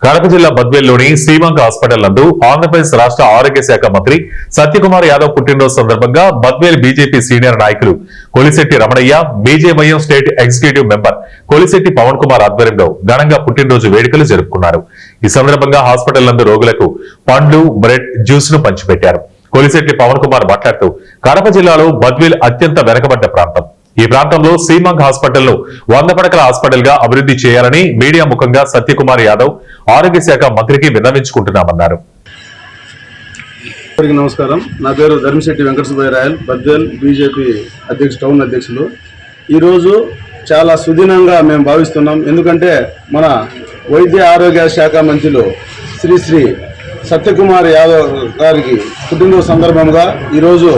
కడప జిల్లా బద్వేల్లోని శ్రీమంగ హాస్పిటల్ నందు ఆంధ్రప్రదేశ్ రాష్ట్ర ఆరోగ్య శాఖ మంత్రి సత్యకుమార్ యాదవ్ పుట్టినరోజు సందర్భంగా బద్వేల్ బీజేపీ సీనియర్ నాయకులు కొలిశెట్టి రమణయ్య, బీజేఎంఐఎం state executive member Kolisetti Pawan Kumar ఆధ్వర్యంలో ఘనంగా పుట్టినరోజు వేడుకలు జరుపుకున్నారు. ఈ సందర్భంగా హాస్పిటల్ నందు రోగులకు పండ్లు, బ్రెడ్, జ్యూస్ ను పంచిపెట్టారు. కొలిశెట్టి పవన్ కుమార్ మాట్లాడుతూ కడప జిల్లాలో బద్వేల్ అత్యంత వెనుకబడ్డ ప్రాంతం. ఈ ప్రాంతంలో శ్రీమంగ హాస్పిటల్ ను 100 పడకల హాస్పిటల్ గా అభివృద్ధి చేయాలని మీడియా ముఖంగా సత్యకుమార్ యాదవ్ ఆరోగ్య శాఖ మంత్రికి విన్నవించుకుంటున్నామన్నారు. నమస్కారం, నా పేరు ధర్మిశెట్టి వెంకట సుబ్బయ్య రాయల్, బద్వేల్ బీజేపీ టౌన్ అధ్యక్షులు. ఈరోజు చాలా సుదినంగా మేము భావిస్తున్నాం. ఎందుకంటే మన వైద్య ఆరోగ్య శాఖ మంత్రులు శ్రీ సత్యకుమార్ యాదవ్ గారికి పుట్టినరోజు సందర్భంగా ఈరోజు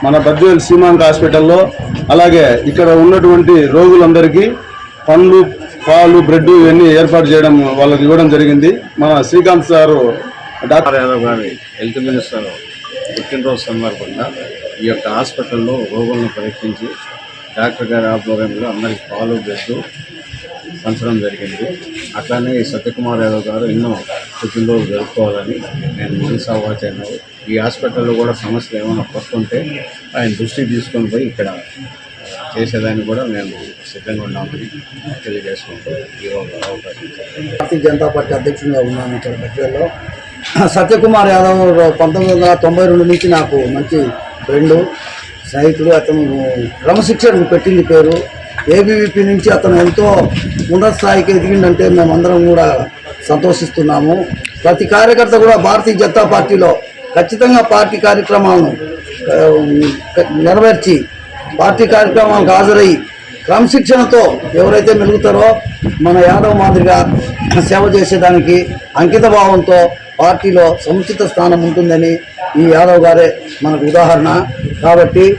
మన బద్వేల్ శ్రీమంగ హాస్పిటల్లో అలాగే ఇక్కడ ఉన్నటువంటి రోగులందరికీ పండ్లు, పాలు, బ్రెడ్ ఇవన్నీ ఏర్పాటు చేయడం వాళ్ళకి ఇవ్వడం జరిగింది. మన శ్రీకాంత్ సారు డాక్టర్ యాదవ్ గారి హెల్త్ మినిస్టర్ పుట్టినరోజు సందర్భంగా ఈ యొక్క హాస్పిటల్లో రోగులను పరీక్షించి డాక్టర్ గారి ఆధ్వర్యంలో అందరికి పాలు, బ్రెడ్ పంచడం జరిగింది. అట్లానే సత్యకుమార్ యాదవ్ గారు ఎన్నో పుట్టినరోజు జరుపుకోవాలని నేను మనసా వాచాను. ఈ హాస్పిటల్లో కూడా సమస్యలు ఏమైనా కొత్తుంటే ఆయన దృష్టికి తీసుకొని పోయి ఇక్కడ చేసేదాన్ని కూడా మేము సిద్ధంగా ఉన్నామని తెలియజేసుకుంటూ ఈ అవకాశం. భారతీయ జనతా పార్టీ అధ్యక్షుడిగా ఉన్నాను ఇక్కడ బద్వేల్లో. సత్యకుమార్ యాదవ్ 1992 నుంచి నాకు మంచి ఫ్రెండు, స్నేహితుడు. అతను క్రమశిక్షణకు పెట్టింది పేరు. ఏబీవీపీ నుంచి అతను ఎంతో ఉన్నత స్థాయికి ఎదిగిందంటే మేమందరం కూడా సంతోషిస్తున్నాము. ప్రతి కార్యకర్త కూడా భారతీయ జనతా పార్టీలో ఖచ్చితంగా పార్టీ కార్యక్రమాలను నెరవేర్చి పార్టీ కార్యక్రమాలకు హాజరయ్యి క్రమశిక్షణతో ఎవరైతే మెలుగుతారో మన యాదవ్ మాదిరిగా సేవ చేసేదానికి అంకిత భావంతో పార్టీలో సముచిత స్థానం ఉంటుందని ఈ యాదవ్ గారే మనకు ఉదాహరణ. కాబట్టి